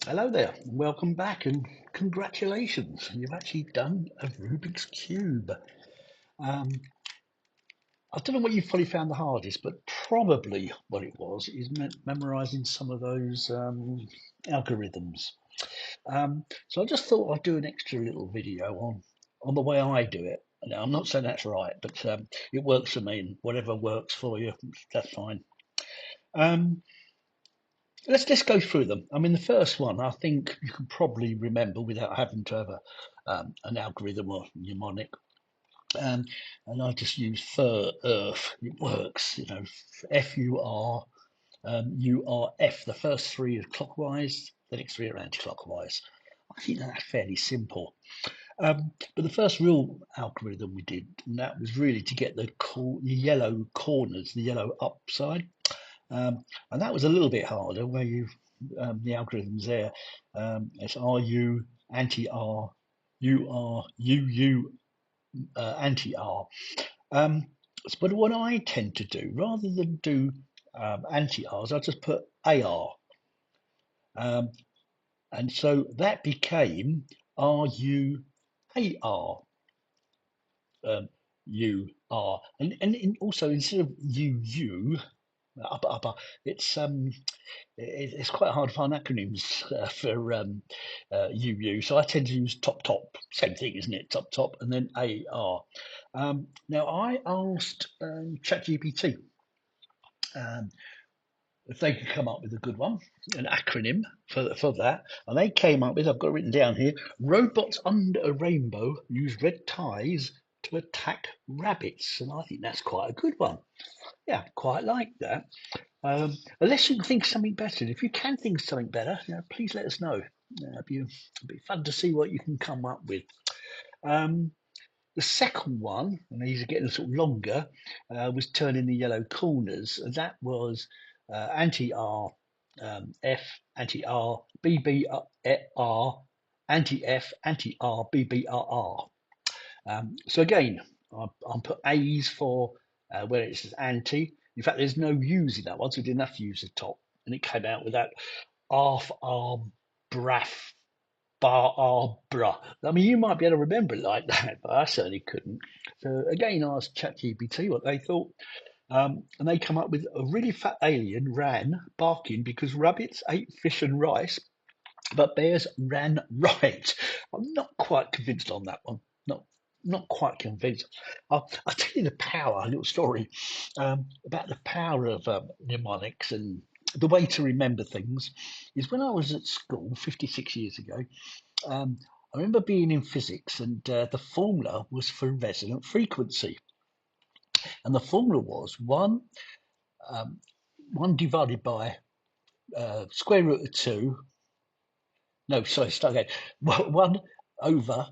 Hello there, welcome back, and congratulations. You've actually done a Rubik's Cube. Um, I don't know what you've probably found the hardest, but probably what it was is memorizing some of those algorithms. So I just thought I'd do an extra little video on the way I do it. Now, I'm not saying that's right, but it works for me, and whatever works for you, that's fine. Um, let's just go through them. I mean, the first one I think you can probably remember without having to have an algorithm or mnemonic. Um, and I just use fur earth. It works, FUR, URF. The first three are clockwise, the next three are anti-clockwise. I think that's fairly simple. But the first real algorithm we did, and that was really to get the yellow corners, the yellow upside. And that was a little bit harder where the algorithms there, it's RU, anti-R, UR, UU, anti-R. Um, but what I tend to do, rather than do anti-Rs, I just put AR. Um, and so that became RUAR, UR. And also instead of UU, upper, it's it's quite hard to find acronyms for UU, so I tend to use top, same thing, isn't it? Top, and then AR. Now I asked ChatGPT um, if they could come up with a good one, an acronym for that, and they came up with, I've got it written down here: robots under a rainbow use red ties to attack rabbits, and I think that's quite a good one. Yeah, quite like that. Unless you can think of something better. If you can think of something better, please let us know. It'd be fun to see what you can come up with. Um, the second one, and these are getting sort of longer, was turning the yellow corners. And that was anti-R, F, anti-R, BBR, anti-F, anti-R, BBRR. So again, I'll put A's for where it says anti. In fact, there's no U's in that one, so we didn't have to use the top. And it came out with that arf, arm, braff, bar, bra. I mean, you might be able to remember it like that, but I certainly couldn't. So again, I asked ChatGPT what they thought. And they come up with a really fat alien ran barking because rabbits ate fish and rice, but bears ran right. I'm not quite convinced on that one. Not quite convinced. I'll tell you the power, a little story about the power of mnemonics and the way to remember things is when I was at school 56 years ago. Um, I remember being in physics, and the formula was for resonant frequency, and the formula was um, one divided by square root of two. No, sorry, start again. One over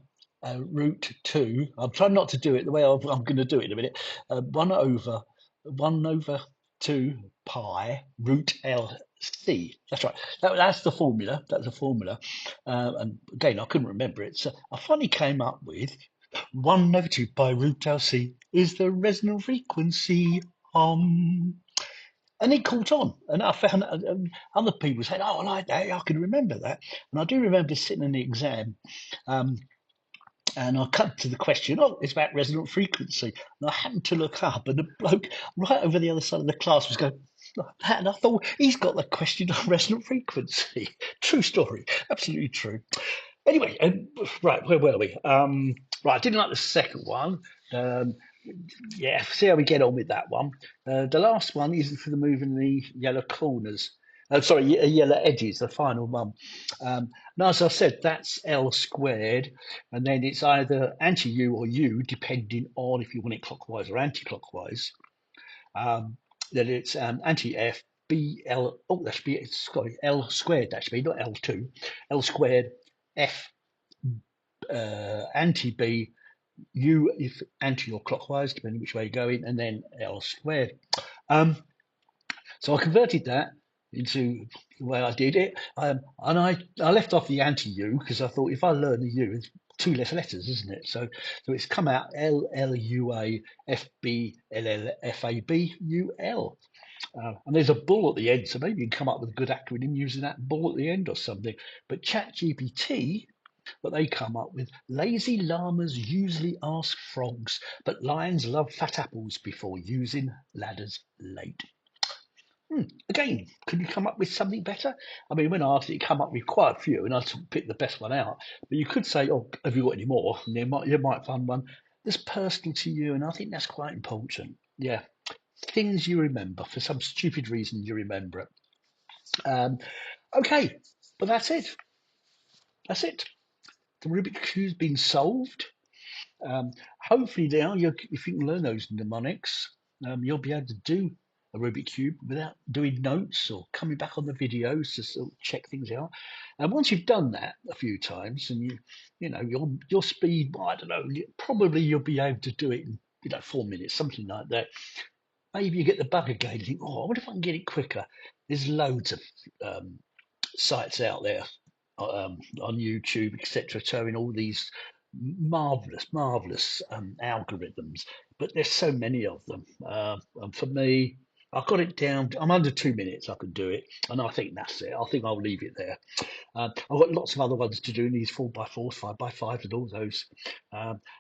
root two. I'm trying not to do it the way I'm going to do it in a minute. One over 2 pi root LC. That's right. That's the formula. That's the formula. And again, I couldn't remember it. So I finally came up with 1/2 pi root LC is the resonant frequency. And it caught on. And I found other people said, "Oh, I like that. I can remember that." And I do remember sitting in the exam, um, and I cut to the question. Oh, it's about resonant frequency. And I happened to look up, and the bloke right over the other side of the class was going, like that. And I thought, he's got the question on resonant frequency. True story, absolutely true. Anyway, right, where were we? Right, I didn't like the second one. Um, yeah, see how we get on with that one. The last one is for the moving the yellow corners. Sorry, yellow edges, the final one. And as I said, that's L squared, and then it's either anti-U or U, depending on if you want it clockwise or anti-clockwise. Then it's anti-F, BL, oh, that should be, sorry, L squared, that should be, not L2, L squared, F, anti-B, U if anti or clockwise, depending which way you're going, and then L squared. Um, so I converted that into the way I did it, and I left off the anti U because I thought if I learn the U, it's two less letters, isn't it? So it's come out L L U A F B L L F A B U L. And there's a bull at the end, so maybe you can come up with a good acronym using that bull at the end or something. But ChatGPT, what they come up with, lazy llamas usually ask frogs, but lions love fat apples before using ladders late. Again, could you come up with something better? I mean, when I asked it, you come up with quite a few, and I picked the best one out. But you could say, "Oh, have you got any more?" And you might find one that's personal to you, and I think that's quite important. Yeah, things you remember for some stupid reason, you remember it. Okay, but that's it. That's it. The Rubik's cube's been solved. Um, Hopefully now, if you can learn those mnemonics, you'll be able to do a Rubik cube without doing notes or coming back on the videos to sort of check things out. And once you've done that a few times, and you know your speed, well, I don't know, probably you'll be able to do it in 4 minutes, something like that. Maybe you get the bug again and think, oh, I wonder if I can get it quicker. There's loads of sites out there on YouTube, etc., showing all these marvelous algorithms. But there's so many of them. And for me, I've got it down. I'm under 2 minutes. I can do it, and I think that's it. I think I'll leave it there. I've got lots of other ones to do. These 4x4s, 5x5s, and all those.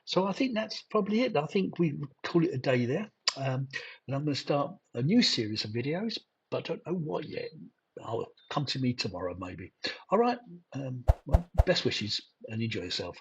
So I think that's probably it. I think we call it a day there. And I'm going to start a new series of videos, but I don't know what yet. I'll come to me tomorrow, maybe. All right. Well, best wishes and enjoy yourself.